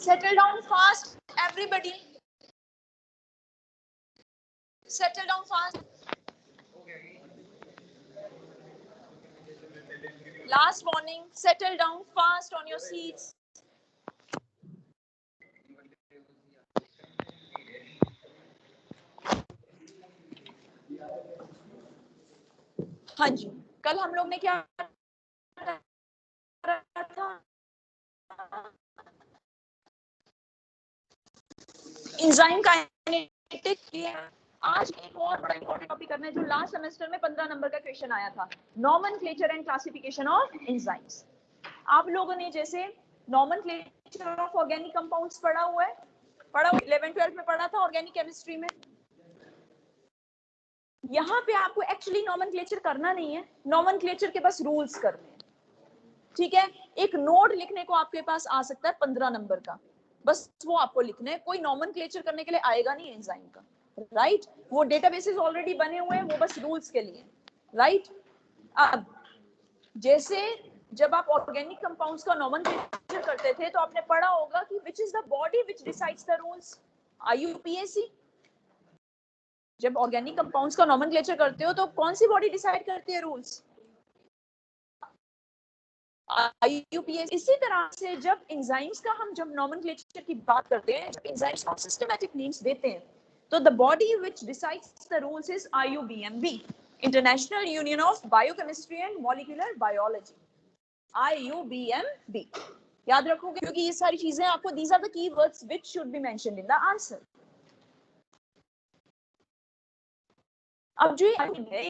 settle down fast, everybody. Settle down fast. Last warning, settle down fast on your seats. हाँ जी, कल हम लोग ने क्या करा था? एंजाइम काइनेटिक किया। आज एक और बड़ा इंपॉर्टेंट टॉपिक करना है जो लास्ट सेमेस्टर में 15 नंबर का क्वेश्चन आया था, nomenclature and classification of enzymes. आप लोगों ने जैसे नॉमेनक्लेचर ऑफ ऑर्गेनिक कंपाउंड्स पढ़ा हुआ है, 11-12 में पढ़ा था ऑर्गेनिक केमिस्ट्री में। यहाँ पे आपको एक्चुअली नॉमेनक्लेचर करना नहीं है, नॉमेनक्लेचर के बस रूल्स करने हैं, ठीक है। एक नोड लिखने को आपके पास आ सकता है 15 नंबर का, बस वो आपको लिखना है, कोई नॉमेनक्लेचर करने के लिए आएगा नहीं एंजाइम का, राइट। वो डेटाबेसेस ऑलरेडी बने हुए हैं, वो बस रूल्स के लिए, राइट। अब जैसे जब आप ऑर्गेनिक कंपाउंड्स का नॉमेनक्लेचर करते थे तो आपने पढ़ा होगा कि which is the body which decides the rules, IUPAC। जब ऑर्गेनिक कंपाउंड्स का नॉमेनक्लेचर करते हो तो कौन सी बॉडी डिसाइड करती है रूल्स, IUPAC। इसी तरह से जब एंजाइम्स का हम जब नॉमेनक्लेचर की बात करते हैं, जब एंजाइम्स को सिस्टमैटिक नेम्स देते हैं, तो the body which decides the rules is IUBMB, international union of biochemistry and molecular biology, IUBMB। याद रखोगे क्योंकि ये सारी चीजें आपको, these are the keywords which should be mentioned in the answer. अब जो ये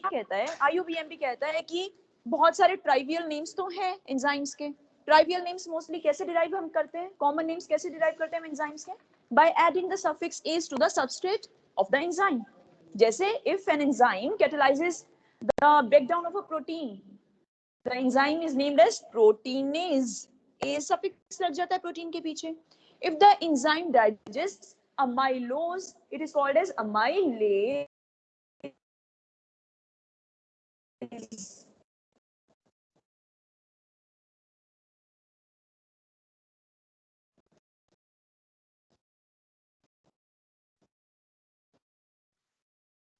कहता है, IUBMB कहता है कि बहुत सारे ट्राइवियल नेम्स तो हैं एंजाइम्स के। ट्राइवियल नेम्स मोस्टली कैसे डिराइव हम करते हैं, कॉमन नेम्स कैसे डिराइव करते हैं हम एंजाइम्स के, by adding the suffix ase to the substrate of the enzyme. जैसे if an enzyme catalyses the breakdown of a protein, the enzyme is named as proteinase, a suffix लग जाता है protein के पीछे। If the enzyme digests amylose, it is called as amylase।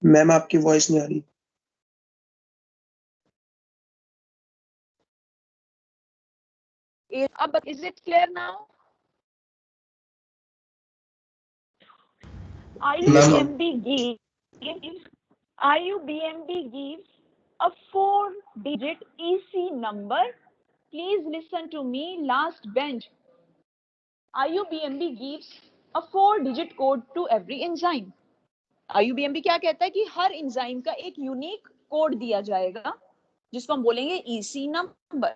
Ma'am आपकी voice नहीं आ रही। अब is it clear now? IUBMB gives a 4-digit EC number. Please listen to me, last bench. IUBMB gives a 4-digit code to every enzyme. IUBMB क्या कहता है कि हर enzyme का एक यूनिक कोड दिया जाएगा जिसको हम बोलेंगे EC नंबर।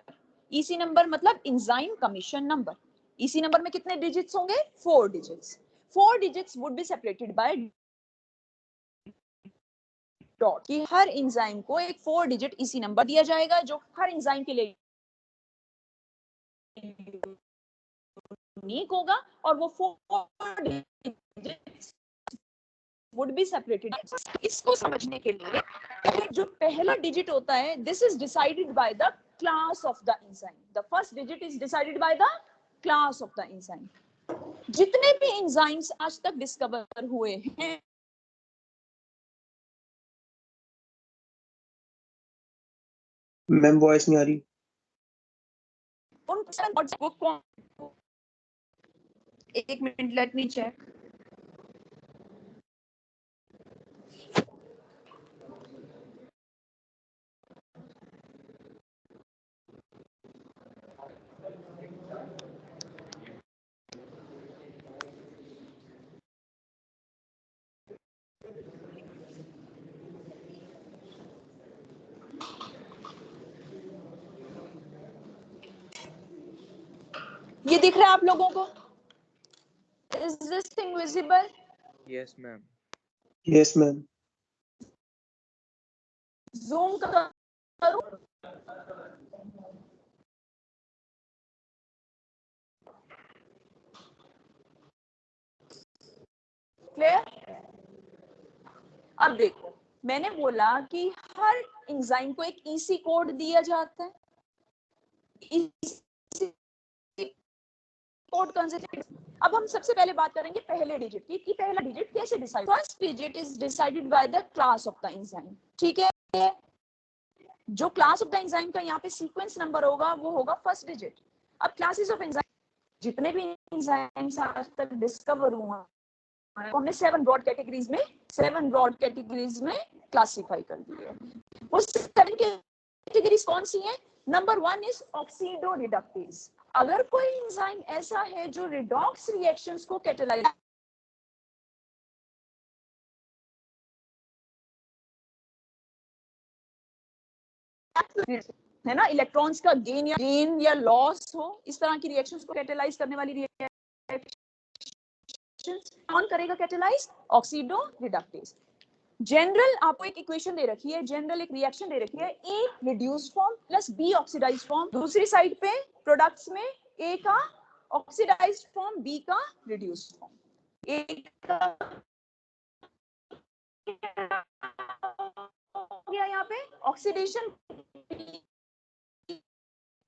EC नंबर मतलब enzyme commission number. EC number में कितने डिजिट्स होंगे, 4 digits. 4 digits would be separated by dot, कि हर एंजाइम को एक 4 डिजिट EC नंबर दिया जाएगा जो हर एंजाइम के लिए यूनिक होगा और वो 4 डिजिट्स would be separated। इसको समझने के लिए जो पहला डिजिट होता है, this is decided by the class of the enzyme। The first digit is decided by the class of the enzyme। जितने भी एंजाइम्स आज तक डिस्कवर हुए हैं, मैम वॉइस नहीं आ रही। एक मिनट, लेट मी चेक। ये दिख रहा है आप लोगों को? Is this thing visible? Yes, ma'am. Yes ma'am. Zoom करूं? क्लियर? अब देखो, मैंने बोला कि हर एंजाइम को एक EC कोड दिया जाता है। EC code consider. अब हम सबसे पहले बात करेंगे पहले डिजिट की कि पहला डिजिट कैसे decide. First digit is decided by the class of the enzyme. ठीक है, जो क्लास ऑफ द एंजाइम का यहाँ पे सीक्वेंस नंबर होगा वो होगा फर्स्ट डिजिट। अब क्लासेस ऑफ एंजाइम, जितने भी एंजाइम्स आज तक डिस्कवर हुआ हमने 7 ब्रॉड कैटेगरीज में क्लासिफाई कर दिए। वो 7 कैटेगरीज कौन सी हैं? Number 1 is oxido reductase. अगर कोई एंजाइम ऐसा है जो रिडॉक्स रिएक्शंस को कैटेलाइज है ना, इलेक्ट्रॉन्स का गेन या लॉस हो, इस तरह की रिएक्शंस को कैटेलाइज करने वाली रिएक्शंस कौन करेगा कैटेलाइज? Oxido reductase. जनरल आपको एक इक्वेशन दे रखी है, जनरल एक रिएक्शन दे रखी है, A reduced form plus B oxidised form. दूसरी साइड पे प्रोडक्ट्स में ए का ऑक्सीडाइज्ड फॉर्म, बी का रिड्यूस्ड फॉर्म। ए का क्या यहाँ पे ऑक्सीडेशन।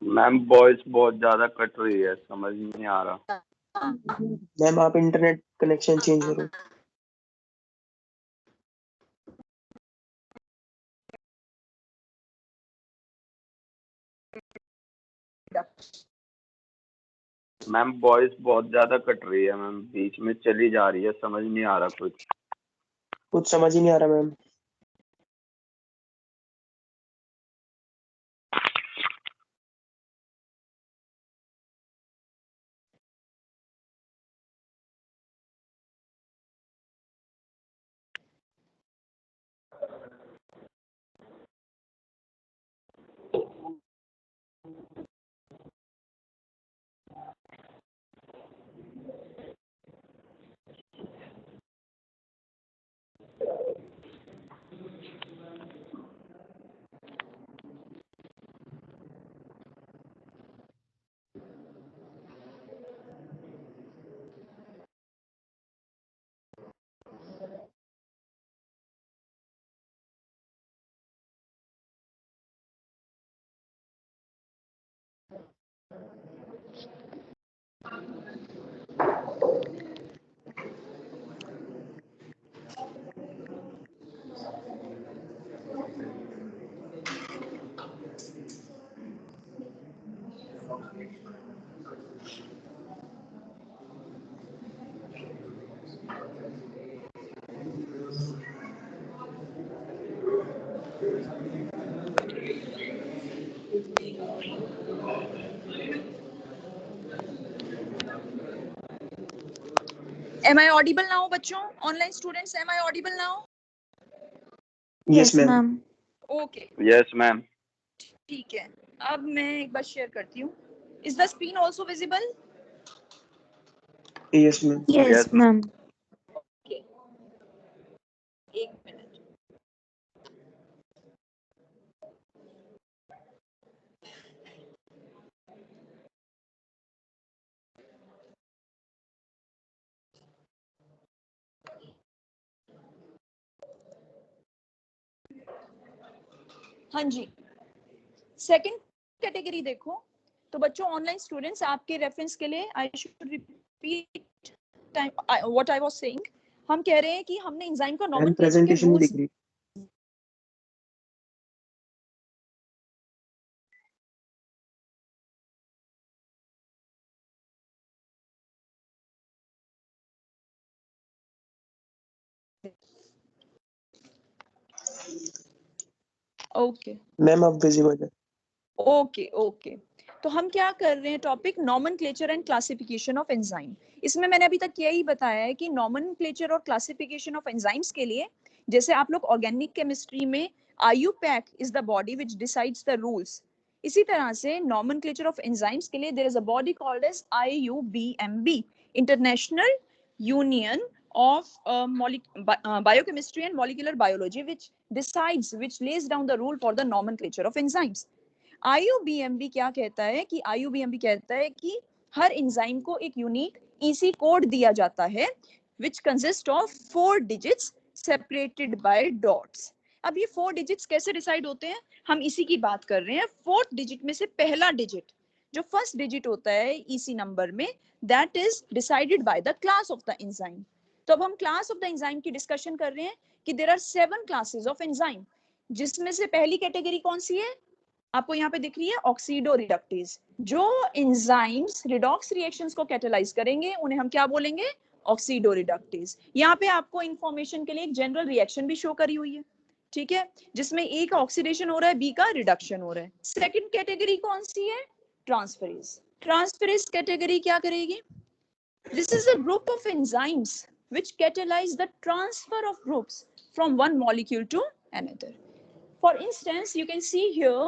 मैम वॉइस बहुत ज्यादा कट रही है, समझ नहीं आ रहा। मैम आप इंटरनेट कनेक्शन चेंज करो। मैम वॉइस बहुत ज्यादा कट रही है मैम, बीच में चली जा रही है, समझ नहीं आ रहा कुछ समझ ही नहीं आ रहा ma'am. Am I audible now बच्चों? Online students, am I audible now? Yes ma'am. Okay, yes ma'am. ठीक है। अब मैं एक बार शेयर करती हूँ। Is the screen also visible? Yes ma'am. Yes ma'am. Okay. एक मिनट। हाँ जी, सेकंड कैटेगरी देखो तो बच्चों ऑनलाइन स्टूडेंट्स आपके रेफरेंस के लिए I should repeat what I was saying. हम कह रहे हैं कि हमने एंजाइम का मैम नॉमेनक्लेचर के प्रेजेंटेशन नहीं रूल्स दिख रही। ओके मैम आप विजिबल है। Okay okay. तो हम क्या कर रहे हैं, topic nomenclature and classification of enzyme. इसमें मैंने अभी तक यही बताया है कि नॉमेनक्लेचर और क्लासिफिकेशन ऑफ एंजाइम्स के लिए, जैसे आप लोग ऑर्गेनिक केमिस्ट्री में IUPAC is the body which decides the rules, इसी तरह से नॉमेनक्लेचर ऑफ एंजाइम्स के लिए there is a body called as IUBMB, international union of biochemistry and molecular biology, which lays down the rule for the nomenclature of enzymes. IUBMB क्या कहता है कि IUBMB कहता है कि हर एंजाइम को एक यूनिक EC कोड दिया जाता है which consist of 4 digits separated by dots. अब ये 4 digits कैसे डिसाइड होते हैं, हम इसी की बात कर रहे हैं। 4th डिजिट में से पहला डिजिट जो फर्स्ट डिजिट होता है ईसी नंबर में, that is decided by the class of the enzyme. तो अब हम क्लास ऑफ द एंजाइम की डिस्कशन कर रहे हैं कि there are 7 classes of enzyme, जिसमें से पहली कैटेगरी कौन सी है, आपको यहाँ पे दिख रही है, ऑक्सीडो रिडक्टेज। जो एंजाइम्स रिडॉक्स रिएक्शंस को कैटेलाइज करेंगे उन्हें हम क्या बोलेंगे, ऑक्सीडो रिडक्टेज। यहाँ पे आपको इंफॉर्मेशन के लिए एक जनरल रिएक्शन भी शो करी हुई है, ठीक है, जिसमें ए का ऑक्सीडेशन हो रहा है, बी का रिडक्शन हो रहा है। सेकंड कैटेगरी कौन सी है, ट्रांसफेरेज। ट्रांसफेरेज कैटेगरी क्या करेगी, this is a group of enzymes which catalyze the transfer of groups from one molecule to another. For instance, you can see here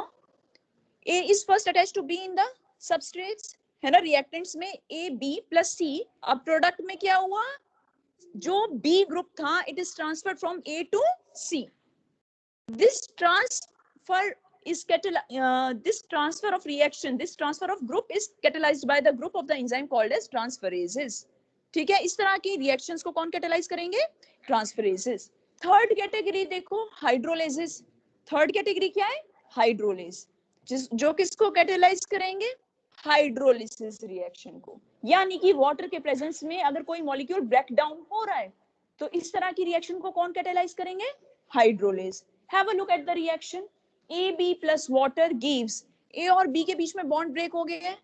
A is first attached to B in the substrates, है ना, reactants में A, B plus C, अब product में क्या हुआ, जो B group था it is transferred from A to C. This transfer is this transfer of reaction, this transfer of group is catalyzed by the group of the enzyme called as transferases. ठीक है, इस तरह की reactions को कौन catalyse करेंगे, ट्रांसफेरेजेस। Third category देखो, hydrolases. Third category क्या है, हाइड्रोलेज, जो किसको कैटेलाइज करेंगे, हाइड्रोलिसिस रिएक्शन को। यानी कि वाटर के प्रेजेंस में अगर कोई मॉलिक्यूल ब्रेक डाउन हो रहा है तो इस तरह की रिएक्शन को कौन कैटेलाइज करेंगे, hydrolase. Have a look at the reaction, AB plus water gives, A और B के बीच में बॉन्ड ब्रेक हो गया है,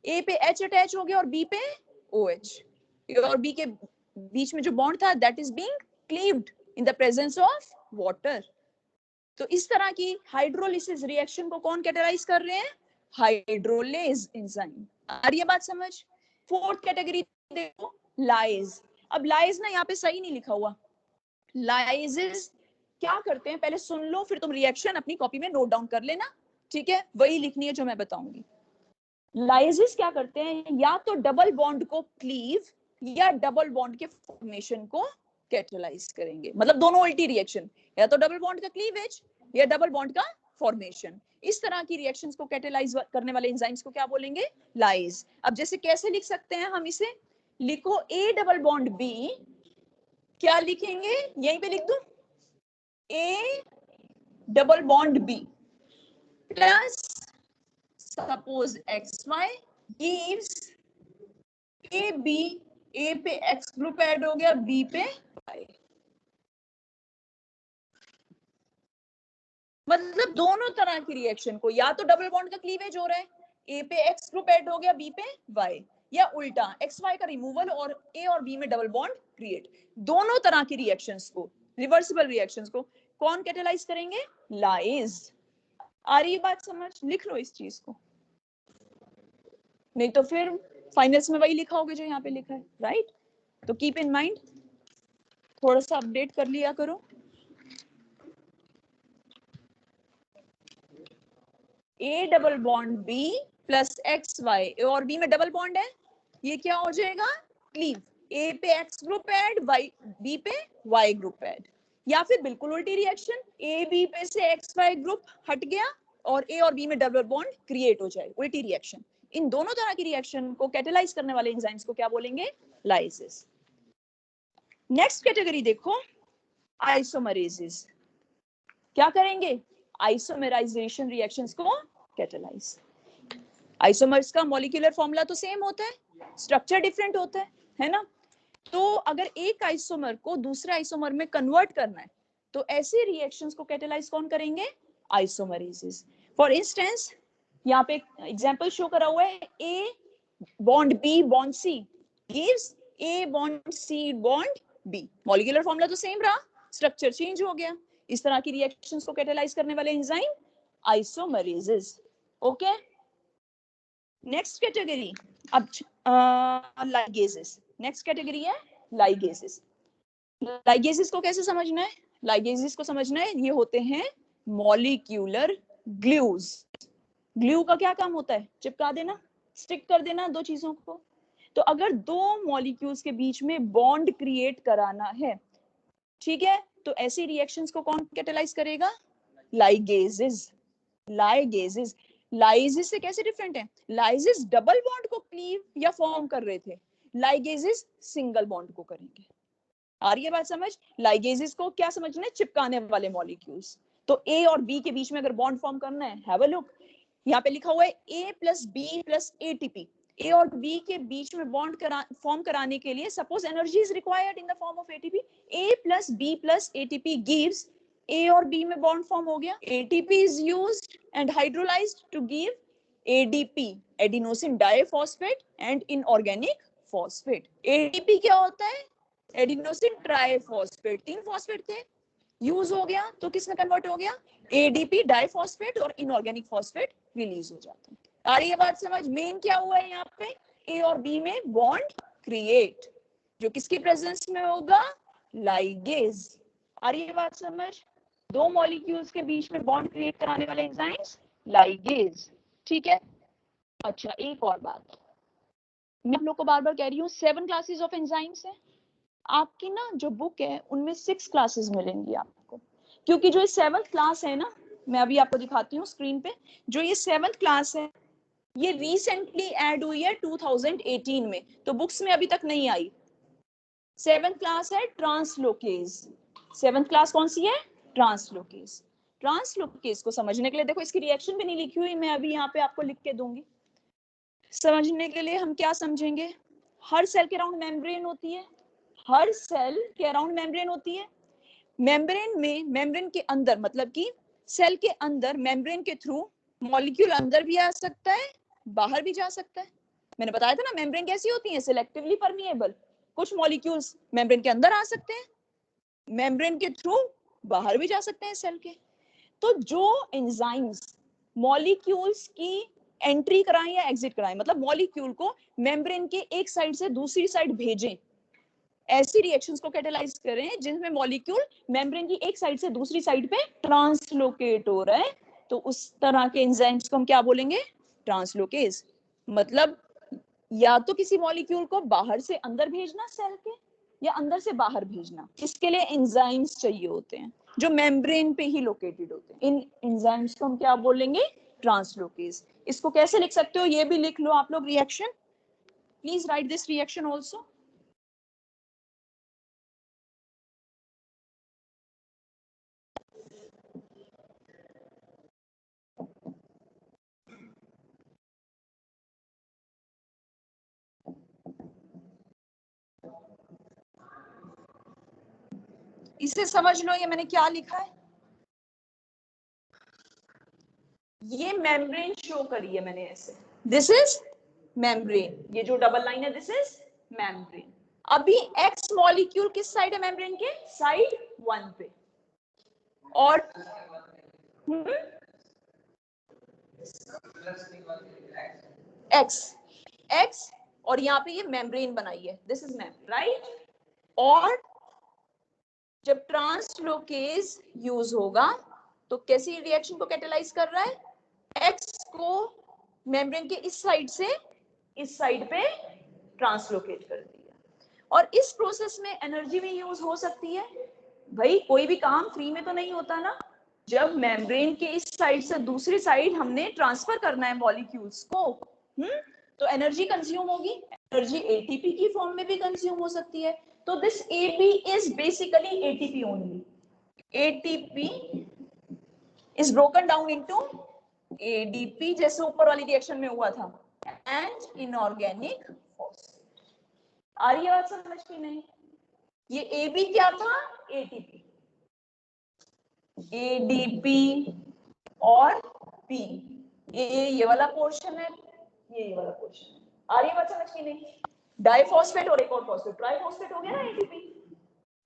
A पे H अटैच हो गया और B पे OH, और B के बीच में जो बॉन्ड था that is being cleaved in the presence of water. तो इस तरह की हाइड्रोलिसिस रिएक्शन को कौन कैटेलाइज कर रहे हैं, हाइड्रोलेज एंजाइम। आ रही है बात समझ। फोर्थ कैटेगरी देखो, लाइज। अब लाइज ना यहाँ पे सही नहीं लिखा हुआ, लाइजेस क्या करते हैं पहले सुन लो, फिर तुम रिएक्शन अपनी कॉपी में नोट डाउन कर लेना, ठीक है, वही लिखनी है जो मैं बताऊंगी। लाइजेस क्या करते हैं, या तो डबल बॉन्ड को क्लीव या डबल बॉन्ड के फॉर्मेशन को कैटेलाइज करेंगे, मतलब दोनों उल्टी रिएक्शन, या तो डबल बॉन्ड का क्लीवेज या डबल बॉन्ड का फॉर्मेशन। इस तरह की रिएक्शंस को कैटेलाइज करने वाले एंजाइम्स को क्या बोलेंगे, लाइज। अब जैसे कैसे लिख सकते हैं हम इसे, लिखो A डबल बॉन्ड B, क्या लिखेंगे, यहीं पे लिख दूं, A double bond B plus suppose XY gives AB, A पे X ग्रुप ऐड हो गया, B पे Y। मतलब दोनों तरह की रिएक्शन को, या तो डबल बॉन्ड का क्लीवेज हो रहा है, A पे X ग्रुप ऐड हो गया, B पे Y, या उल्टा XY का रिमूवल और A और B में डबल बॉन्ड क्रिएट। दोनों तरह की रिएक्शंस को, रिवर्सिबल रिएक्शंस को कौन कैटेलाइज करेंगे, लाइज। आ रही बात समझ, लिख लो इस चीज को, नहीं तो फिर फाइनल्स में वही लिखा होगा जो यहाँ पे लिखा है, राइट। तो कीप इन माइंड, थोड़ा सा अपडेट कर लिया करो। A double bond B plus XY, A और B में डबल बॉन्ड है, ये क्या हो जाएगा, क्लीव। A पे X ग्रुप ऐड, B पे Y ग्रुप ऐड, या फिर बिल्कुल उल्टी रिएक्शन, A B पे से XY ग्रुप हट गया और A और B में डबल बॉन्ड क्रिएट हो जाए, उल्टी रिएक्शन। इन दोनों तरह की रिएक्शन को कैटेलाइज करने वाले एंजाइम्स को क्या बोलेंगे, लाइसेस। नेक्स्ट कैटेगरी देखो, आइसोमरेजेस। क्या करेंगे, आइसोमेराइजेशन रिएक्शंस को कैटेलाइज। आइसोमर्स का मॉलिक्यूलर फॉर्मूला तो सेम होता है, स्ट्रक्चर डिफरेंट होता है ना। तो अगर एक आइसोमर को दूसरे आइसोमर में कन्वर्ट करना है तो ऐसे रिएक्शंस को कैटेलाइज कौन करेंगे, आइसोमरेजेस। फॉर इंस्टेंस यहाँ पे एग्जांपल शो करा हुआ है, A bond B bond C gives A bond C bond B। Molecular formula तो सेम रहा, स्ट्रक्चर चेंज हो गया। इस तरह की रिएक्शंस को कैटेलाइज करने वाले एंजाइम आइसोमरेजेस। ओके, नेक्स्ट कैटेगरी अब लाइगेसेस। नेक्स्ट कैटेगरी है लाइगेसेस। लाइगेसेस को कैसे समझना है, लाइगेसेस को समझना है, ये होते हैं मॉलिक्यूलर ग्लूज। ग्लू का क्या काम होता है, चिपका देना, स्टिक कर देना दो चीजों को। तो अगर दो मॉलिक्यूल्स के बीच में बॉन्ड क्रिएट कराना है, ठीक है, तो ऐसी रिएक्शंस को कौन कैटेलाइज करेगा, लाइगेसेस। लाइगेसेस, लाइजेस से कैसे डिफरेंट है, लाइजेस डबल बॉन्ड को क्लीव या फॉर्म कर रहे थे, लाइगेसेस सिंगल बॉन्ड को करेंगे। आ रही है बात समझ। लाइगेसेस को क्या समझना है, चिपकाने वाले मॉलिक्यूल्स। तो A और B के बीच में अगर बॉन्ड फॉर्म करना है, हैव अ लुक, यहाँ पे लिखा हुआ है A plus B plus ATP। A और बी के बीच में बॉन्ड फॉर्म कराने के लिए suppose energy is required in the form of ATP। A plus B plus ATP gives, A और B में बॉन्ड फॉर्म हो गया, ATP is used and hydrolysed to give ADP, adenosine diphosphate and inorganic phosphate. ADP क्या होता है? Adenosine triphosphate, 3 phosphate थे, use हो गया तो किस में कन्वर्ट हो गया? ADP डाइफॉस्फेट और इनऑर्गेनिक फॉस्फेट रिलीज हो जाता है। आ रही है बात समझ? मेन क्या हुआ है यहाँ पे? A और B में बॉन्ड क्रिएट, जो किसकी प्रेजेंस में होगा? लाइगेज। आ रही है बात समझ? दो मॉलिक्यूल्स के बीच में बॉन्ड क्रिएट कराने वाले एंजाइम्स लाइगेज। ठीक है। अच्छा, एक और बात मैं आप लोग को बार बार कह रही हूँ, 7 क्लासेस ऑफ एंजाइम्स है। आपकी ना जो बुक है उनमें 6 क्लासेस मिलेंगी आपको, क्योंकि जो ये 7th क्लास है ना, मैं अभी आपको दिखाती हूँ स्क्रीन पे, जो ये 7th क्लास है ये रिसेंटली ऐड हुई है 2018 में, तो बुक्स में अभी तक नहीं आई। 7th क्लास है ट्रांसलोकेज। 7th क्लास कौन सी है? ट्रांसलोकेज। ट्रांसलोकेज को समझने के लिए देखो, इसकी रिएक्शन भी नहीं लिखी हुई, मैं अभी यहाँ पे आपको लिख के दूंगी। समझने के लिए हम क्या समझेंगे? हर सेल के अराउंड मेम्ब्रेन होती है, हर सेल के अराउंड मेम्ब्रेन होती है। मेम्ब्रेन में, मेम्ब्रेन के अंदर मतलब कि सेल के अंदर मेम्ब्रेन के थ्रू मॉलिक्यूल अंदर भी आ सकता है, बाहर भी जा सकता है। मैंने बताया था ना मेम्ब्रेन कैसी होती है, सिलेक्टिवली परमिएबल। कुछ मॉलिक्यूल्स मेम्ब्रेन के अंदर आ सकते हैं, मेम्ब्रेन के थ्रू बाहर भी जा सकते हैं सेल के। तो जो एंजाइम्स मॉलिक्यूल्स की एंट्री कराएं या एग्जिट कराएं, मतलब मॉलिक्यूल को मेम्ब्रेन के एक साइड से दूसरी साइड भेजें, ऐसी रिएक्शंस को कैटेलाइज करें जिनमें मॉलिक्यूल मेम्ब्रेन की एक साइड से दूसरी साइड पे ट्रांसलोकेट हो रहा है, तो उस तरह के एंजाइम्स को हम क्या बोलेंगे? ट्रांसलोकेज। मतलब या तो किसी मॉलिक्यूल को बाहर से अंदर भेजना सेल के, या अंदर से बाहर भेजना, इसके लिए एंजाइम्स चाहिए होते हैं जो मेम्ब्रेन पे ही लोकेटेड होते हैं। इन एंजाइम्स को हम क्या बोलेंगे? ट्रांसलोकेज। इसको कैसे लिख सकते हो ये भी लिख लो आप लोग, reaction. Please right this reaction also. इसे समझ लो, ये मैंने क्या लिखा है, ये मेम्ब्रेन शो करी है मैंने ऐसे, दिस इज मेम्ब्रेन, ये जो डबल लाइन है दिस इज मेम्ब्रेन। अभी एक्स मॉलिक्यूल किस साइड है मेम्ब्रेन के? साइड 1 पे, और एक्स एक्स और यहाँ पे ये मेम्ब्रेन बनाई है, दिस इज मेम्ब्रेन, राइट। और जब ट्रांसलोकेज यूज होगा तो कैसी रिएक्शन को कैटेलाइज कर रहा है? एक्स को मेम्ब्रेन के इस साइड से इस साइड पे ट्रांसलोकेट कर दिया। और इस प्रोसेस में एनर्जी भी यूज हो सकती है। भाई कोई भी काम फ्री में तो नहीं होता ना, जब मेम्ब्रेन के इस साइड से दूसरी साइड हमने ट्रांसफर करना है मॉलिक्यूल्स को, तो एनर्जी कंज्यूम होगी। एनर्जी एटीपी की फॉर्म में भी कंज्यूम हो सकती है। तो this AP is basically ATP only. ATP is broken down into ADP, जैसे ऊपर वाली रिएक्शन में हुआ था, एंड इनऑर्गेनिक फॉस्फेट। आ रही है बात समझ की नहीं? ये एबी क्या था? एटीपी, एडीपी और पी, ये वाला पोर्शन है, ये वाला पोर्शन है। आ रही है बात समझ की नहीं? डाइफॉस्फेट और एक और फॉस्फेट, ट्राइफॉस्फेट हो गया ना ATP.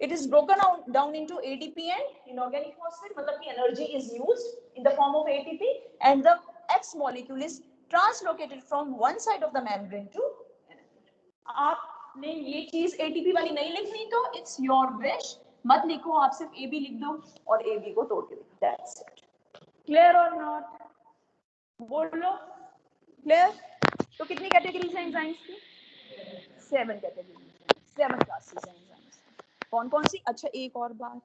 It is broken down into ADP and inorganic phosphate, मतलब कि energy is used in the form of ATP and the X molecule is translocated from one side of the membrane to another. आपने ये चीज ATP वाली नहीं लिखनी तो it's your wish, मत लिखो, आप सिर्फ AB लिख दो और AB को तोड़ के लिखो, that's it. Clear or not? बोलो clear? तो कितनी कैटेगरीज हैं एंजाइम्स की? 7 कैटेगरीज, 7 क्लासेस हैं एंजाइम्स। कौन कौन सी? अच्छा एक और बात,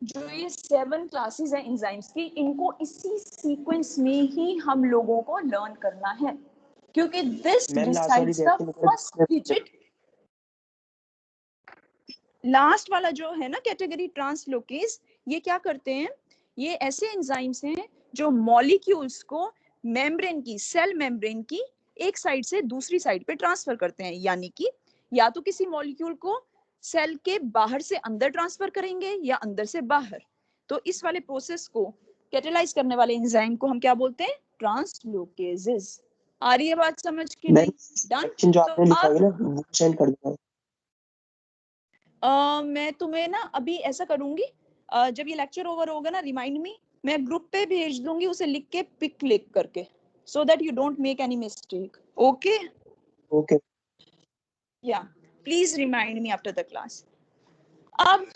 जो ये 7 क्लासेस हैं एंजाइम्स की, इनको इसी सीक्वेंस में ही हम लोगों को लर्न करना है, क्योंकि this decides the first digit. Last वाला जो है ना कैटेगरी ट्रांसलोकेज, ये क्या करते हैं? ये ऐसे एंजाइम्स हैं जो मॉलिक्यूल्स को मेम्ब्रेन की, सेल मेम्ब्रेन की एक साइड से दूसरी साइड पे ट्रांसफर करते हैं, यानी कि या तो किसी मॉलिक्यूल को सेल के बाहर से अंदर ट्रांसफर करेंगे या अंदर से बाहर। तो इस वाले प्रोसेस को कैटेलाइज करने वाले एंजाइम को हम क्या बोलते हैं? ट्रांसलोकेजेस। आ रही है बात समझ की मैम नहीं? डन। सेक्शन जो तो आपने लिखा है अब ना वो सेंड कर देना। मैं तुम्हें ना अभी ऐसा करूंगी, जब ये लेक्चर ओवर होगा ना, रिमाइंड मी, मैं ग्रुप पे भेज दूंगी उसे लिख के, पिक क्लिक करके, so that you don't make any mistake. Okay? Okay या please remind me after the class. अब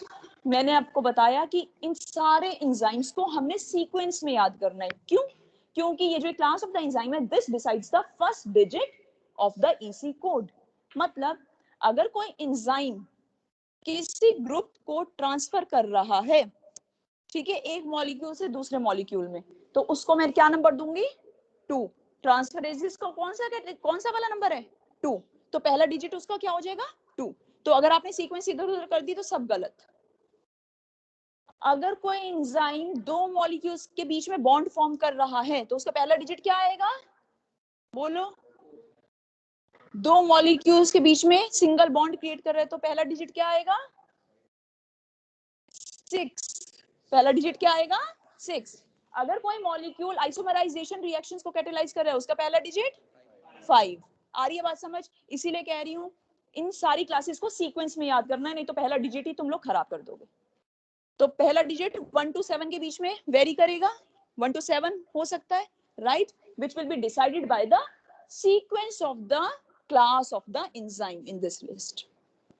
मैंने आपको बताया कि इन सारे एंजाइम्स को हमने सीक्वेंस में याद करना है। क्यों? क्योंकि ये जो क्लास ऑफ द एंजाइम है, this decides the first digit of the EC code. मतलब अगर कोई एंजाइम किसी ग्रुप को ट्रांसफर कर रहा है, ठीक है, एक मॉलिक्यूल से दूसरे मॉलिक्यूल में, तो उसको मैं क्या नंबर दूंगी? 2। ट्रांसफरेजिस को कौन सा वाला नंबर है? 2। तो पहला डिजिट उसका क्या हो जाएगा? 2। तो अगर आपने सीक्वेंस इधर उधर कर दी तो सब गलत। अगर कोई एंजाइम दो मॉलिक्यूल्स के बीच में बॉन्ड फॉर्म कर रहा है तो उसका पहला डिजिट क्या आएगा? बोलो। दो मॉलिक्यूल्स के बीच में सिंगल बॉन्ड क्रिएट कर रहे हैं तो पहला डिजिट क्या आएगा? 6। पहला डिजिट क्या आएगा? 6। अगर कोई मॉलिक्यूल आइसोमराइजेशन रिएक्शंस को कैटेलाइज कर रहा है उसका पहला डिजिट 5। आ रही है बात समझ? इसीलिए कह रही हूँ इन सारी क्लासेस को सीक्वेंस में याद करना है, नहीं तो पहला डिजिट ही तुम लोग खराब कर दोगे। तो पहला डिजिट 1 to 7 के बीच में वेरी करेगा, 1 to 7 हो सकता है, right, which will be decided by the sequence of the class of the enzyme in this list,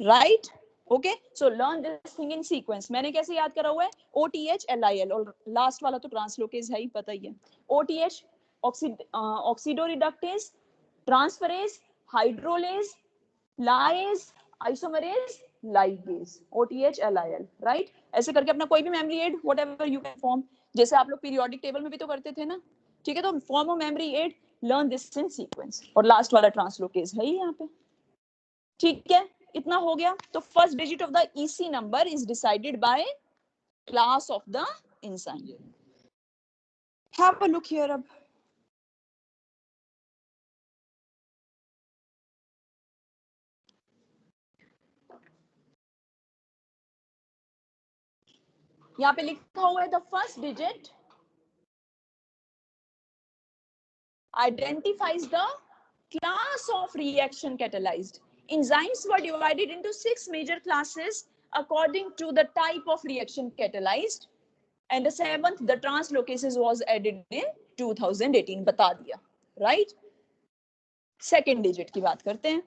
right? Okay, so learn this thing in sequence. मैंने कैसे याद करा हुआ है? OTH LIL, और लास्ट वाला तो ट्रांसलोकेज है ही, पता ही है। OTH oxidoreductase, transferase, hydrolase, lyase, isomerase, ligase, OTH LIL, right? ऐसे करके अपना कोई भी memory aid whatever you can form, जैसे आप लोग पीरियोडिक टेबल में भी तो करते थे ना, ठीक है? तो form of memory aid, learn this in sequence, और लास्ट वाला ट्रांसलोकेज है ही यहाँ पे, ठीक है? इतना हो गया। तो first digit of the EC number is decided bye class of the enzyme. Have a look here. अब यहाँ पे लिखा हुआ है the first digit identifies the class of reaction catalyzed. Enzymes were divided into 6 major classes according to the type of reaction catalyzed, and the 7th, the translocases, was added in 2018. बता दिया, right? Second digit की बात करते हैं।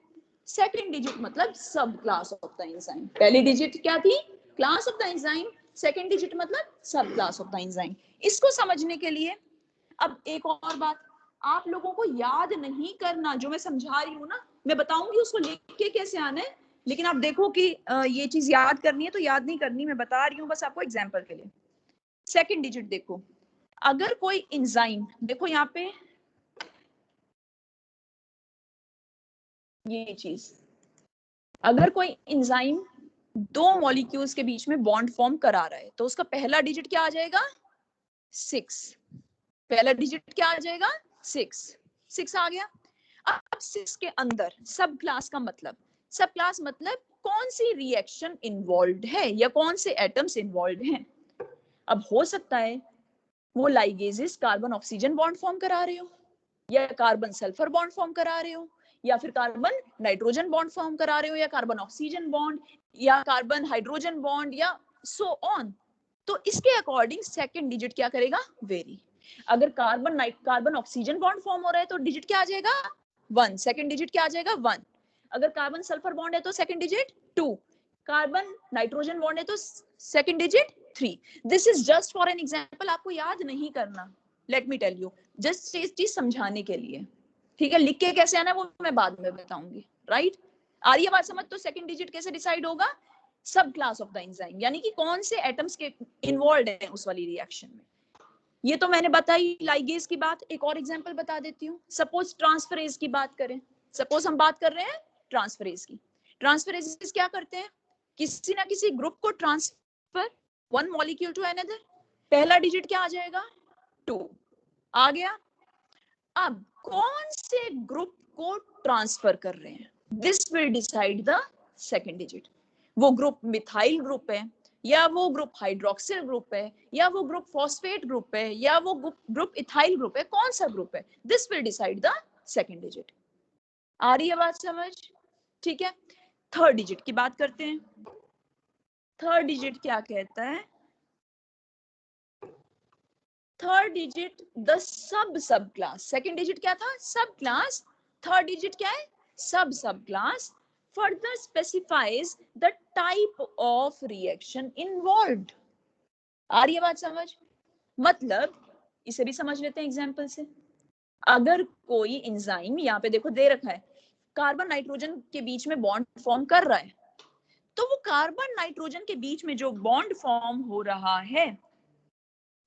Second digit मतलब सब class of the enzyme. पहली digit क्या थी? Class of the enzyme. Second digit मतलब सब क्लास ऑफ द एंजाइम। इसको समझने के लिए अब एक और बात, आप लोगों को याद नहीं करना, जो मैं समझा रही हूँ ना, मैं बताऊंगी उसको लिख के कैसे आना है, लेकिन आप देखो कि ये चीज याद करनी है तो याद नहीं करनी, मैं बता रही हूँ बस आपको एग्जाम्पल के लिए। सेकेंड डिजिट देखो, अगर कोई एंजाइम, देखो यहाँ पे ये चीज, अगर कोई एंजाइम दो मॉलिक्यूल्स के बीच में बॉन्ड फॉर्म करा रहा है तो उसका पहला डिजिट क्या आ जाएगा? 6। पहला डिजिट क्या आ जाएगा? 6 आ गया। अब 6 के अंदर सब क्लास का मतलब, सब क्लास मतलब कौन सी रिएक्शन इन्वॉल्व है या कौन से एटम्स इन्वॉल्व हैं। अब हो सकता है वो ligases carbon oxygen bond form करा रहे हो, या कार्बन सल्फर बॉन्ड फॉर्म करा रहे हो, या फिर कार्बन नाइट्रोजन बॉन्ड फॉर्म करा रहे हो, या कार्बन ऑक्सीजन बॉन्ड, या कार्बन हाइड्रोजन बॉन्ड, या सो ऑन। तो इसके अकॉर्डिंग सेकंड डिजिट क्या करेगा? वेरी। अगर कार्बन ऑक्सीजन बॉन्ड फॉर्म हो रहा है तो डिजिट क्या आ जाएगा? 1। सेकंड डिजिट क्या आ जाएगा? 1। अगर कार्बन सल्फर बॉन्ड है तो second digit 2। Carbon nitrogen bond है तो second digit 3। This is just for an example, आपको याद नहीं करना, let me tell you, just ये चीज समझाने के लिए, ठीक है? लिख के कैसे आना वो मैं बाद में बताऊंगी, राइट? आ रही है बात समझ? तो सेकंड डिजिट कैसे डिसाइड होगा? सब क्लास ऑफ द एंजाइम, यानी कि कौन से एटम्स के इन्वॉल्व हैं उस वाली रिएक्शन में। ये तो मैंने बताई लाइगेज की बात। एक और एग्जांपल बता देती हूँ। सपोज ट्रांसफरेज की बात करें, सपोज हम बात कर रहे हैं ट्रांसफरेज की। ट्रांसफरेज क्या करते हैं? किसी ना किसी ग्रुप को transfer, one molecule to another. पहला डिजिट क्या आ जाएगा? 2 आ गया। अब कौन से ग्रुप को ट्रांसफर कर रहे हैं, this will decide the second digit. वो ग्रुप मिथाइल ग्रुप है, या वो ग्रुप हाइड्रोक्सिल ग्रुप है, या वो ग्रुप फॉस्फेट ग्रुप है, या वो ग्रुप इथाइल ग्रुप है, कौन सा ग्रुप है, this will decide the second digit. आ रही है बात समझ? ठीक है, थर्ड डिजिट की बात करते हैं। थर्ड डिजिट क्या कहता है? Third digit the sub class. Second digit क्या था? सब क्लास। थर्ड डिजिट क्या है? सब class further specifies the type of reaction involved। आ रही है बात समझ? मतलब इसे भी समझ लेते हैं एग्जांपल से। अगर कोई एंजाइम, यहाँ पे देखो दे रखा है, कार्बन नाइट्रोजन के बीच में बॉन्ड फॉर्म कर रहा है, तो वो कार्बन नाइट्रोजन के बीच में जो बॉन्ड फॉर्म हो रहा है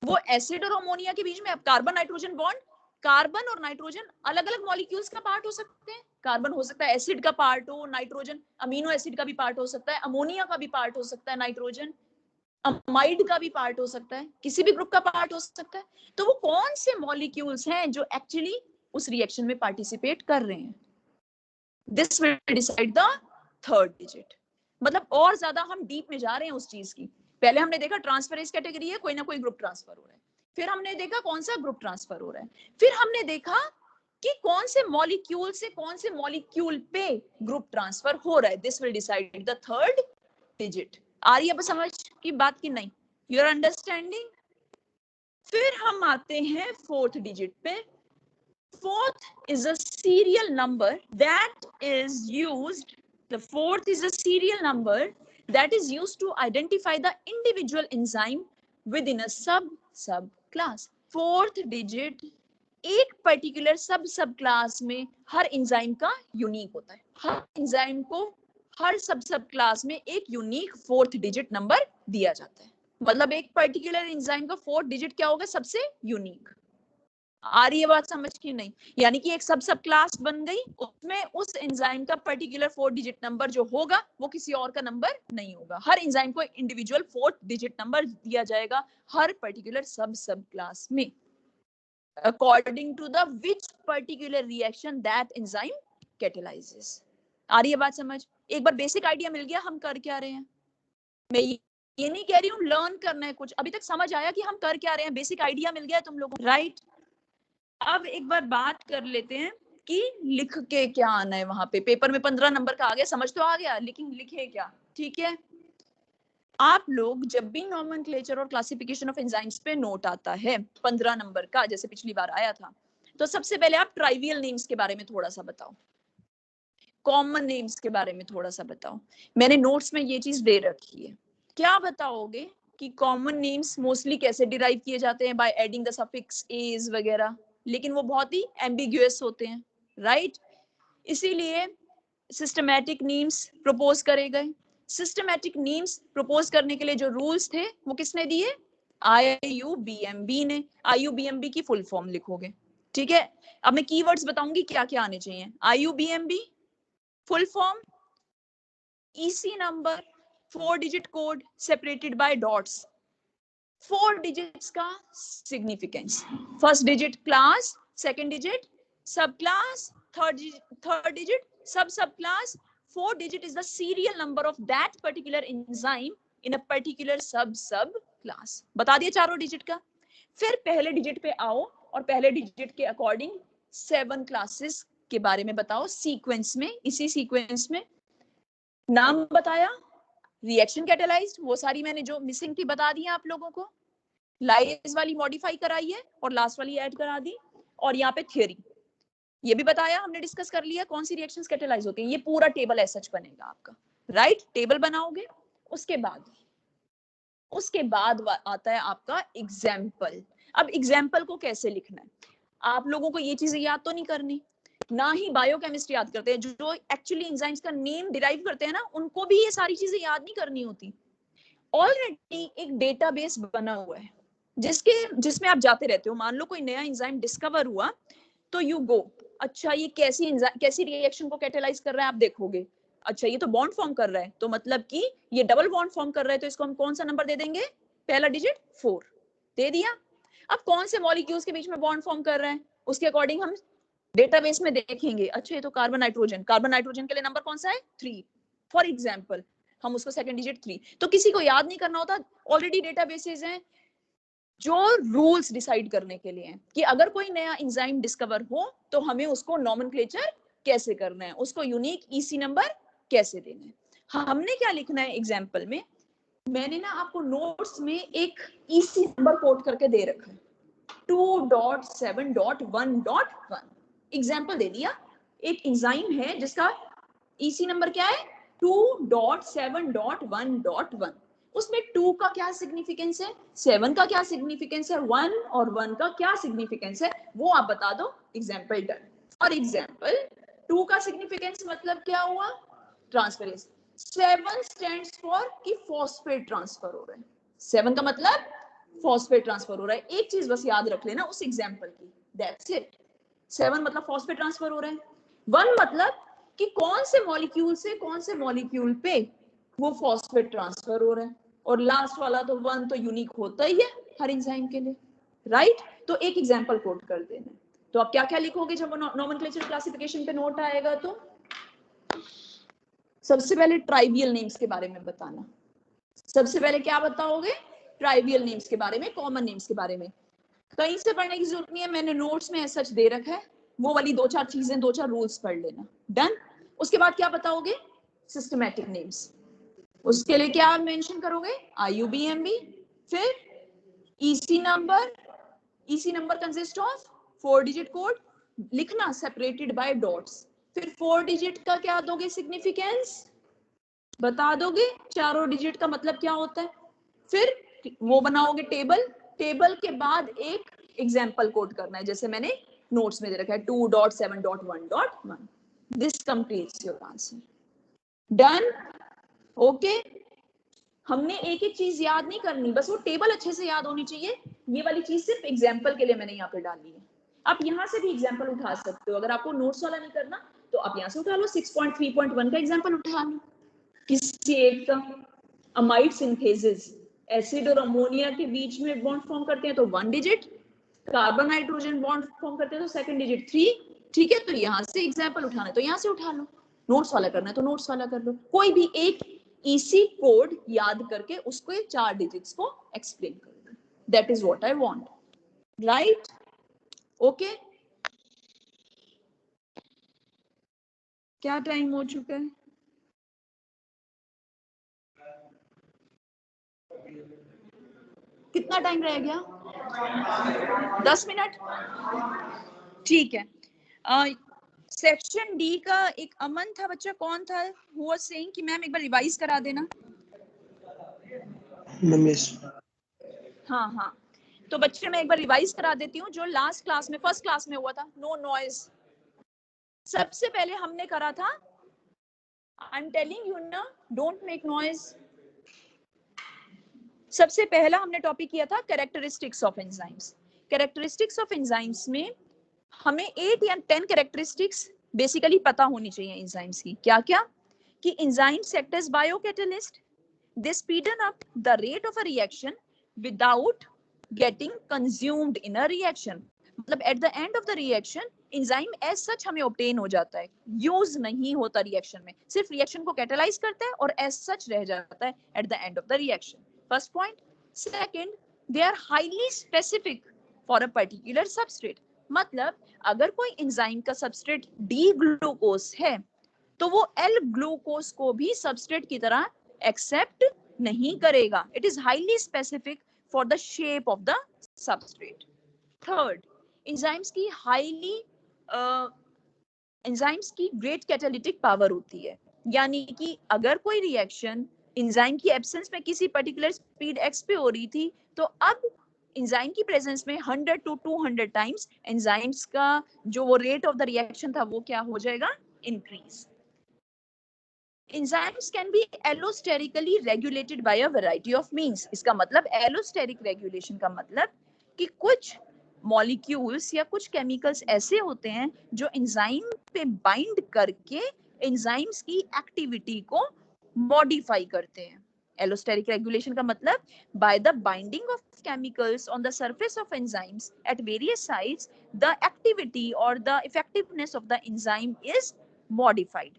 वो एसिड और अमोनिया के बीच में, अब कार्बन नाइट्रोजन बॉन्ड, कार्बन और नाइट्रोजन अलग अलग मॉलिक्यूल्स का पार्ट हो सकते हैं। कार्बन हो सकता है एसिड का पार्ट हो, नाइट्रोजन अमीनो एसिड का भी पार्ट हो सकता है, अमोनिया का भी पार्ट हो सकता है, नाइट्रोजन अमाइड का भी पार्ट हो सकता है, किसी भी ग्रुप का पार्ट हो सकता है। तो वो कौन से मॉलिक्यूल्स हैं जो एक्चुअली उस रिएक्शन में पार्टिसिपेट कर रहे हैं, this will decide the third digit. मतलब और ज्यादा हम डीप में जा रहे हैं उस चीज की। पहले हमने देखा ट्रांसफरेंस कैटेगरी है, कोई ना कोई ग्रुप ट्रांसफर हो रहा है, फिर हमने देखा कौन सा ग्रुप ट्रांसफर हो रहा है, फिर हमने देखा कि कौन से मॉलिक्यूल से कौन से मॉलिक्यूल पे ग्रुप ट्रांसफर हो रहा है, this will decide the third digit. आ रही है अब समझ की बात की नहीं? You are understanding? फिर हम आते हैं फोर्थ डिजिट पे। Fourth is a serial number that is used. The fourth is a serial number that is used to identify the individual enzyme within a sub class. Fourth digit एक particular sub class में हर enzyme का unique होता है। हर enzyme को हर सब class में एक unique fourth digit number दिया जाता है। मतलब एक पर्टिकुलर एंजाइम का फोर्थ डिजिट क्या होगा? सबसे यूनिक। आ रही है बात समझ की नहीं? यानी कि एक सब क्लास बन गई, उसमें उस एंजाइम का पर्टिकुलर 4 डिजिट नंबर जो होगा वो किसी और का नंबर नहीं होगा। हर एंजाइम को इंडिविजुअल 4 डिजिट नंबर दिया जाएगा हर पर्टिकुलर सब क्लास में, according to the which particular reaction that enzyme catalyses. आ रही है बात समझ? एक बार बेसिक आइडिया मिल गया हम कर क्या रहे हैं। मैं ये नहीं कह रही हूँ लर्न करना है कुछ, अभी तक समझ आया कि हम कर क्या रहे हैं, बेसिक आइडिया मिल गया तुम लोगों को, राइट? अब एक बार बात कर लेते हैं कि लिख के क्या आना है। वहां पे पेपर में 15 नंबर का आ गया, समझ तो आ गया, लेकिन लिखे क्या? ठीक है, आप लोग जब भी नॉमेनक्लेचर और क्लासिफिकेशन ऑफ एंजाइम्स पे नोट आता है 15 नंबर का, जैसे पिछली बार आया था, तो सबसे पहले आप ट्राइवियल नेम्स के बारे में थोड़ा सा बताओ, कॉमन नेम्स के बारे में थोड़ा सा बताओ। मैंने नोट्स में ये चीज दे रखी है। क्या बताओगे कि कॉमन नेम्स मोस्टली कैसे डिराइव किए जाते हैं? By adding the suffix as वगैरह, लेकिन वो बहुत ही एम्बिग्यूअस होते हैं, राइट? इसीलिए सिस्टमैटिक नेम्स प्रपोज करे गए। सिस्टमैटिक नेम्स प्रपोज करने के लिए जो रूल्स थे वो किसने दिए? IUBMB ने। IUBMB की फुल फॉर्म लिखोगे, ठीक है? अब मैं कीवर्ड्स बताऊंगी क्या क्या आने चाहिए। IUBMB full form, EC number, 4 digit code separated by dots. 4 digits का significance, first digit class, second digit sub class, third digit sub class, 4 digit is the serial number of that particular enzyme in a particular sub class. बता दिए चारों digit का। फिर पहले digit पे आओ और पहले डिजिट के अकॉर्डिंग 7 क्लासेस के बारे में बताओ सीक्वेंस में। इसी सीक्वेंस में नाम बताया, रिएक्शन कैटेलाइज्ड, वो सारी मैंने जो मिसिंग थी बता दी आप लोगों को, लाइज वाली मॉडिफाई कराई है और लास्ट वाली ऐड करा दी, और यहाँ पे थ्योरी ये भी बताया, हमने डिस्कस कर लिया कौन सी रिएक्शंस कैटेलाइज होती हैं। ये पूरा टेबल ऐसा बनेगा आपका, राइट? टेबल बनाओगे, उसके बाद आता है आपका एग्जाम्पल। अब एग्जाम्पल को कैसे लिखना है, आप लोगों को ये चीजें याद तो नहीं करनी, ना ही बायोकेमिस्ट्री याद करते हैं। जो एक्चुअली एंजाइम्स का नेम डिराइव करते हैं ना, उनको भी ये सारी चीजें याद नहीं करनी होती। ऑलरेडी एक डेटाबेस बना हुआ है जिसमें आप जाते रहते हो। मान लो कोई नया एंजाइम डिस्कवर हुआ तो यू गो, अच्छा ये कैसी रिएक्शन को कैटेलाइज कर रहा है आप देखोगे। अच्छा ये तो बॉन्ड फॉर्म कर रहा है, तो मतलब कि ये डबल बॉन्ड फॉर्म कर रहा है, तो इसको हम कौन सा नंबर दे देंगे? पहला डिजिट 4 दे दिया। अब कौन से मॉलिक्यूल्स के बीच में बॉन्ड फॉर्म कर रहा है? उसके अकॉर्डिंग हम डेटाबेस में देखेंगे, अच्छा ये तो कार्बन नाइट्रोजन के लिए नंबर कौन सा है 3 फॉर एग्जांपल, हम उसको सेकंड डिजिट 3, तो किसी को याद नहीं करना होता, ऑलरेडी डेटाबेसेस हैं जो रूल्स डिसाइड करने के लिए हैं कि अगर कोई नया एंजाइम डिस्कवर हो तो हमें उसको नॉमेनक्लेचर कैसे करना है, उसको यूनिक ईसी नंबर कैसे देना है। हमने क्या लिखना है एग्जांपल में, मैंने ना आपको नोट्स में एक ईसी नंबर कोट करके दे रखा है 2.7.1.1 एग्जांपल दे दिया, एक एंजाइम है जिसका ईसी नंबर क्या है 2.7.1.1, उसमें 2 का क्या सिग्निफिकेंस है, 7 का क्या सिग्निफिकेंस है, 1 और 1 का क्या सिग्निफिकेंस है, वो आप बता दो, एग्जांपल डन। फॉर एग्जांपल 2 का सिग्निफिकेंस मतलब क्या हुआ, ट्रांसफरेंस, 7 स्टैंड्स फॉर कि फॉस्फेट ट्रांसफर हो रहा है, 7 का मतलब फॉस्फेट ट्रांसफर हो रहा है, एक चीज बस याद रख लेना उस एग्जांपल की, दैट्स इट, 7 मतलब फॉस्फेट ट्रांसफर हो रहा है, 1 मतलब कि कौन से मॉलिक्यूल से कौन से मॉलिक्यूल पे वो फॉस्फेट ट्रांसफर हो रहा है, और लास्ट वाला तो 1 तो यूनिक होता ही है हर एंजाइम के लिए, राइट। तो एक एग्जांपल कोट कर देना, तो आप क्या क्या लिखोगे जब नोमेनक्लेचर क्लासिफिकेशन पे नोट आएगा, तो सबसे पहले ट्राइवियल नेम्स के बारे में बताना, सबसे पहले क्या बताओगे, ट्राइवियल नेम्स के बारे में, कॉमन नेम्स के बारे में, कहीं से पढ़ने की जरूरत नहीं है, मैंने नोट्स में सच दे रखा है, वो वाली 2-4 चीजें 2-4 रूल्स पढ़ लेना, डन। उसके बाद क्या बताओगे, सिस्टमैटिक नेम्स, उसके लिए क्या मेंशन करोगे, IUBMB, फिर EC number consist of 4 digit code, लिखना सेपरेटेड बाय डॉट्स, फिर 4 डिजिट का क्या दोगे सिग्निफिकेंस बता दोगे, चारों डिजिट का मतलब क्या होता है, फिर वो बनाओगे टेबल के बाद एक एग्जांपल कोड करना है, जैसे मैंने नोट्स में दे रखा है 2.7.1.1, this completes your answer, done, okay. हमने एक एक चीज याद नहीं करनी, बस वो टेबल अच्छे से याद होनी चाहिए, ये वाली चीज सिर्फ एग्जांपल के लिए मैंने यहाँ पे डाली है, आप यहाँ से भी एग्जांपल उठा सकते हो, अगर आपको नोट्स वाला नहीं करना तो आप यहाँ से उठा लो, 6.3.1 का एग्जांपल उठा लो, किसी एक का, अमाइड सिंथेसिस, एसिड और अमोनिया के बीच में बॉन्ड फॉर्म करते हैं तो 1 digit, carbon nitrogen bond form करते हैं तो सेकंड डिजिट 3, ठीक है, तो यहाँ से एग्जांपल उठाना है तो यहाँ से उठा लो, नोट्स वाला करना है तो नोट्स वाला कर लो, कोई भी एक इसी कोड याद करके उसको ये 4 डिजिट्स को एक्सप्लेन कर दो, that is what I want, right, okay. क्या टाइम हो चुका है, कितना टाइम रह गया, 10 मिनट, ठीक है। सेक्शन डी का एक अमन था बच्चा, कौन था, वो सेइंग कि मैम एक बार रिवाइज करा देना, हाँ हाँ, तो बच्चे मैं एक बार रिवाइज करा देती हूँ, जो लास्ट क्लास में फर्स्ट क्लास में हुआ था, नो नॉइज, सबसे पहले हमने करा था, आई एम टेलिंग यू ना, डोंट मेक नॉइज, सबसे पहला हमने टॉपिक किया था characteristics of enzymes, characteristics of enzymes में हमें 8 या 10 कैरेक्टरिस्टिक्स बेसिकली पता होनी चाहिए एंजाइम्स की, क्या क्या, कि enzymes act as biocatalyst, they speeden up the rate of a reaction without getting consumed in a reaction, मतलब at the end of the reaction enzyme as such हमें obtain हो जाता है, यूज नहीं होता रिएक्शन में, सिर्फ रिएक्शन को कैटालाइज करता है और as such रह जाता है at the end of the reaction, first point. Second, they are highly specific for a particular substrate, मतलब अगर कोई एंजाइम का सबस्ट्रेट डी ग्लूकोज है तो वो एल ग्लूकोज को भी सबस्ट्रेट की तरह एक्सेप्ट नहीं करेगा, it is highly specific for the shape of the substrate. Third, enzymes की एंजाइम्स की ग्रेट कैटालिटिक पावर होती है, यानी कि अगर कोई रिएक्शन एंजाइम की एब्सेंस में किसी पर्टिकुलर स्पीड एक्स पे हो रही थी तो अब एंजाइम की प्रेजेंस में 100 to 200 टाइम्स एंजाइम्स का जो वो रेट ऑफ द रिएक्शन था वो क्या हो जाएगा, increase. Enzymes can be allosterically regulated by a variety of means, इसका मतलब allosterically रेगुलेशन का मतलब कि कुछ मॉलिक्यूल्स या कुछ केमिकल्स ऐसे होते हैं जो एंजाइम पे बाइंड करके एंजाइम्स की एक्टिविटी को मॉडिफाई करते हैं, एलोस्टेरिक रेगुलेशन का मतलब by the binding of chemicals on the surface of enzymes at various sites, the activity or the effectiveness of the enzyme is modified.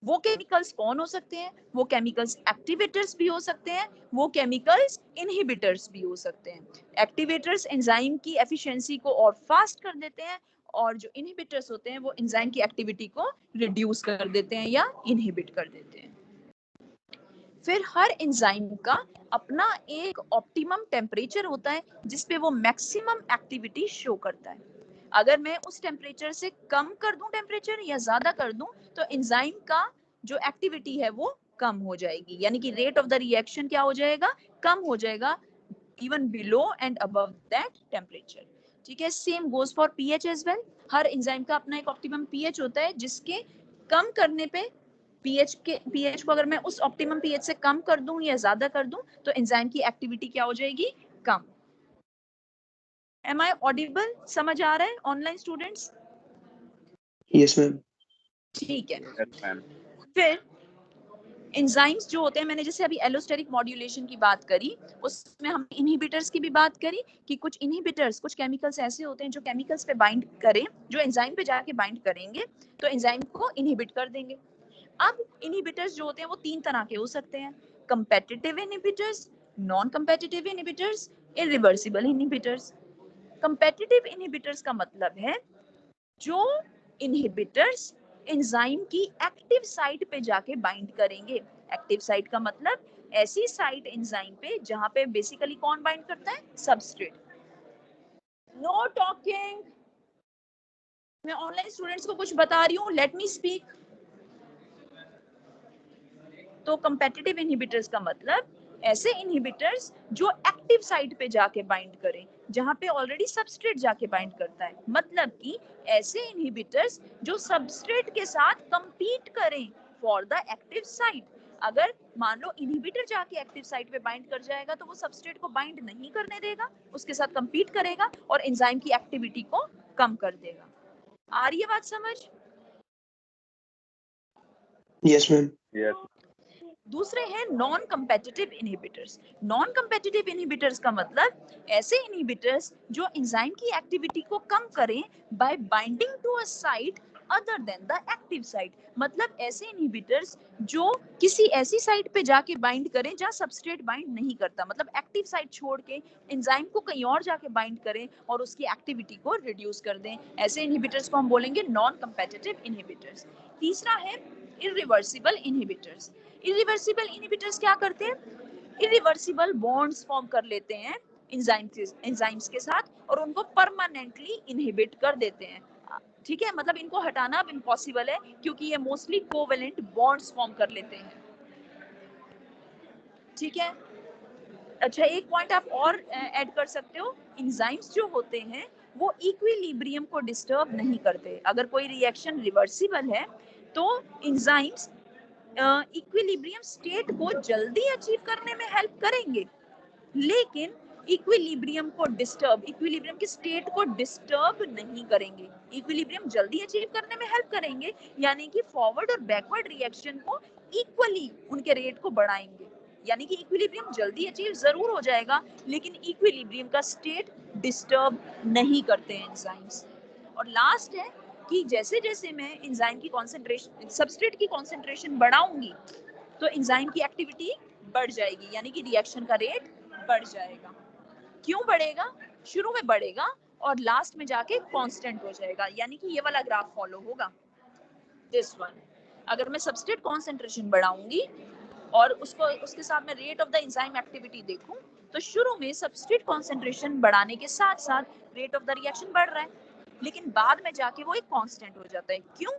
वो केमिकल्स कौन हो सकते हैं? वो केमिकल्स एक्टिवेटर्स भी हो सकते हैं, वो केमिकल्स इनहिबिटर्स भी हो सकते हैं. एक्टिवेटर्स एंजाइम की एफिशिएंसी को और फास्ट कर देते हैं, और जो इनहिबिटर्स होते हैं वो एंजाइम की एक्टिविटी को रिड्यूस कर देते हैं या इनहिबिट कर देते हैं. फिर हर एंजाइम का अपना एक ऑप्टिमम टेम्परेचर होता है जिसपे वो मैक्सिमम एक्टिविटी शो करता है. अगर मैं उस टेम्परेचर से कम कर दूं टेम्परेचर या ज्यादा कर दूं तो एंजाइम का जो एक्टिविटी है वो कम हो जाएगी, यानी कि रेट ऑफ द रिएक्शन क्या हो जाएगा? कम हो जाएगा, even below and above that temperature. ठीक है, same goes for pH as well. हर एंजाइम का अपना एक ऑप्टिमम पीएच होता है जिसके कम करने पे पीएच को अगर मैं उस ऑप्टिमम पीएच से कम कर दूं या ज्यादा कर दूं तो एंजाइम की एक्टिविटी क्या हो जाएगी? कम. Am I audible? समझ आ रहा है ऑनलाइन स्टूडेंट्स? Yes ma'am. ठीक है. Yes, ma'am. फिर एंजाइम्स जो होते हैं, मैंने जैसे अभी एलोस्टेरिक मॉड्यूलेशन की बात करी, उसमें हम इनहिबिटर्स की भी बात करी कि कुछ इनहिबिटर्स, कुछ केमिकल्स ऐसे होते हैं जो केमिकल्स पे बाइंड करें, जो एंजाइम पे जाके बाइंड करेंगे तो एंजाइम को इनहिबिट कर देंगे. अब इनहिबिटर्स जो होते हैं वो तीन तरह के हो सकते हैं: competitive inhibitors, non competitive inhibitors, irreversible inhibitors. Competitive inhibitors का मतलब है जो इनहिबिटर्स एंजाइम की एक्टिव साइट पे जाके बाइंड करेंगे. एक्टिव साइट का मतलब ऐसी साइट एंजाइम पे जहां पे बेसिकली कौन बाइंड करता है? सबस्ट्रेट. Know talking. मैं ऑनलाइन स्टूडेंट्स को कुछ बता रही हूँ, लेट मी स्पीक. तो कंपेटिटिव इनहिबिटर्स का मतलब ऐसे इनहिबिटर्स जो एक्टिव साइट पे जाके बाइंड करें, जहां पे ऑलरेडी सबस्ट्रेट जाके बाइंड करता है. मतलब कि ऐसे इनहिबिटर्स जो सबस्ट्रेट के साथ कंपीट करें फॉर द एक्टिव साइट. अगर मान लो इनहिबिटर जाके एक्टिव साइट पे बाइंड कर जाएगा तो वो सबस्ट्रेट को बाइंड नहीं करने देगा, उसके साथ कंपीट करेगा और एंजाइम की एक्टिविटी को कम कर देगा. आ रही है बात समझ? Yes ma'am. Yes. दूसरे हैं non competitive inhibitors. Non competitive inhibitors का मतलब ऐसे इनहिबिटर्स जो एंजाइम की एक्टिविटी को कम करें by binding to a site other than the active site. मतलब ऐसे इनहिबिटर्स जो किसी ऐसी साइट पे जाके बाइंड करें जहां सबस्ट्रेट बाइंड नहीं करता, मतलब एक्टिव साइट छोड़ के एंजाइम को कहीं और जाके बाइंड करें और उसकी एक्टिविटी को रिड्यूस कर दें. ऐसे इनहिबिटर्स को हम बोलेंगे नॉन कंपेटिटिव इनहिबिटर्स. तीसरा है इरिवर्सिबल इनहिबिटर्स. इरिवर्सिबल इनहिबिटर्स क्या करते हैं? इरिवर्सिबल बॉन्ड्स फॉर्म कर लेते हैं एंजाइम्स के साथ और उनको परमानेंटली इनहिबिट कर देते हैं. ठीक है, मतलब इनको हटाना अब इम्पॉसिबल है क्योंकि ये मोस्टली कोवेलेंट बॉन्ड्स फॉर्म कर लेते हैं. ठीक है. अच्छा, एक पॉइंट आप और ऐड कर सकते हो. एंजाइम्स जो होते हैं वो इक्विलिब्रियम को डिस्टर्ब नहीं करते. अगर कोई रिएक्शन रिवर्सिबल है तो एंजाइम्स इक्विलिब्रियम स्टेट को जल्दी अचीव करने में हेल्प करेंगे, लेकिन इक्विलिब्रियम की स्टेट को डिस्टर्ब नहीं करेंगे. इक्विलिब्रियम जल्दी अचीव करने में हेल्प करेंगे, यानी कि फॉरवर्ड और बैकवर्ड रिएक्शन को इक्वली उनके रेट को बढ़ाएंगे. यानी कि इक्विलिब्रियम जल्दी अचीव जरूर हो जाएगा लेकिन इक्विलिब्रियम का स्टेट डिस्टर्ब नहीं करते हैं एंजाइम्स. और लास्ट है कि जैसे जैसे मैं एंजाइम की कॉन्सेंट्रेशन, सबस्ट्रेट की कॉन्सेंट्रेशन बढ़ाऊंगी तो एंजाइम की एक्टिविटी बढ़ जाएगी, यानी कि रिएक्शन का रेट बढ़ जाएगा. क्यों बढ़ेगा? शुरू में बढ़ेगा और लास्ट में जाके कांस्टेंट हो जाएगा, यानी कि ये वाला ग्राफ फॉलो होगा, दिस वन. अगर मैं सबस्ट्रेट कॉन्सेंट्रेशन बढ़ाऊंगी और उसके साथ में rate of the enzyme activity देखूं तो शुरू में सबस्ट्रेट कॉन्सेंट्रेशन बढ़ाने के साथ साथ रेट ऑफ द रिएक्शन बढ़ रहा है, लेकिन बाद में जाके वो एक कांस्टेंट हो जाता है. क्यों?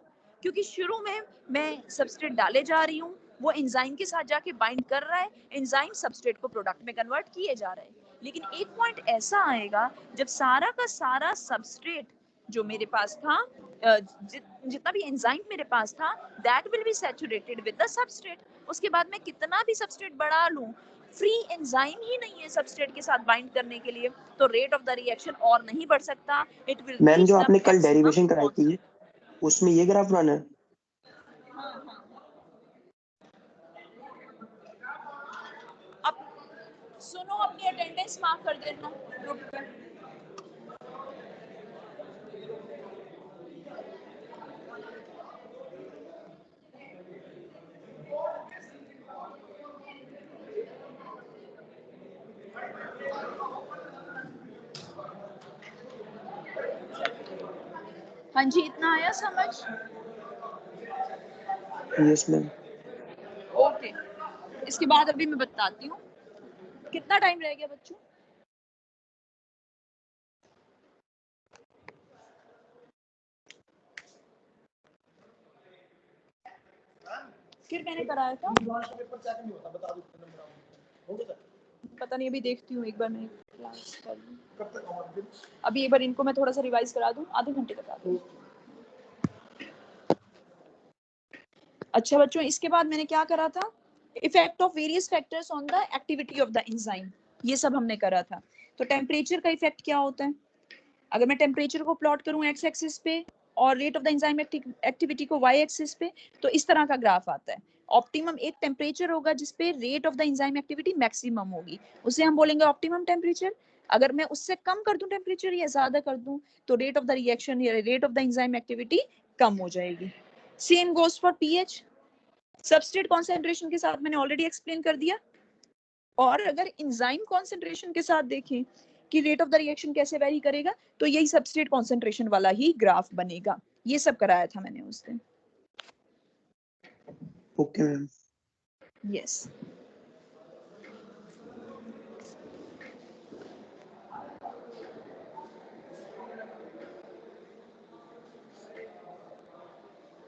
क्योंकि शुरू में मैं सबस्ट्रेट डाले जा रही हूँ, वो एंजाइम के साथ जाके बाइंड कर रहा है, एंजाइम सबस्ट्रेट को प्रोडक्ट में कन्वर्ट किए जा रहा है. लेकिन एक पॉइंट ऐसा आएगा जब सारा का सारा सबस्ट्रेट जो मेरे पास था, जितना भी एंजाइम मेरे पास था, that will be saturated with the substrate. उसके बाद मैं कितना भी सबस्ट्रेट बढ़ा लूं, फ्री एंजाइम ही नहीं है सबस्ट्रेट के साथ बाइंड करने के लिए, तो रेट ऑफ द रिएक्शन और नहीं बढ़ सकता. इट विल मैम जो आपने कल डेरिवेशन कराई थी उसमें ये ग्राफ बनाना है. अब सुनो, अपनी अटेंडेंस यस मार्क कर देना ग्रुप पे। हाँ जी, इतना आया समझ? Yes ma'am. ओके, इसके बाद अभी मैं बताती हूँ कितना टाइम रह गया बच्चों। फिर मैंने कराया था, पता नहीं, अभी देखती हूँ एक बार मैं क्लास कर लूँ। अभी एक बार इनको मैं थोड़ा सा रिवाइज करा दूँ, आधे घंटे तक आ दूँ। अच्छा बच्चों, इसके बाद मैंने क्या करा था, effect of various factors on the activity of the enzyme, ये सब हमने करा था। तो टेम्परेचर का इफेक्ट क्या होता है, अगर मैं टेम्परेचर को प्लॉट करूं एक्स एक्सिस पे और rate of the enzyme activity को वाई एक्सिस पे, तो इस तरह का ग्राफ आता है। ऑप्टिमम एक टेम्परेचर होगा जिसपे rate of the enzyme activity maximum होगी, उसे हम बोलेंगे ऑप्टिमम टेम्परेचर। अगर मैं उससे कम कर दूं टेम्परेचर या ज्यादा कर दूं, तो रेट ऑफ द रिएक्शन या rate of the enzyme activity कम हो जाएगी। Same goes for pH, substrate concentration के साथ मैंने ऑलरेडी एक्सप्लेन कर दिया। और अगर एंजाइम कॉन्सेंट्रेशन के साथ देखें कि रेट ऑफ द रिएक्शन कैसे वेरी करेगा, तो यही सबस्ट्रेट कॉन्सेंट्रेशन वाला ही ग्राफ बनेगा। ये सब कराया था मैंने उस दिन। Okay ma'am. यस।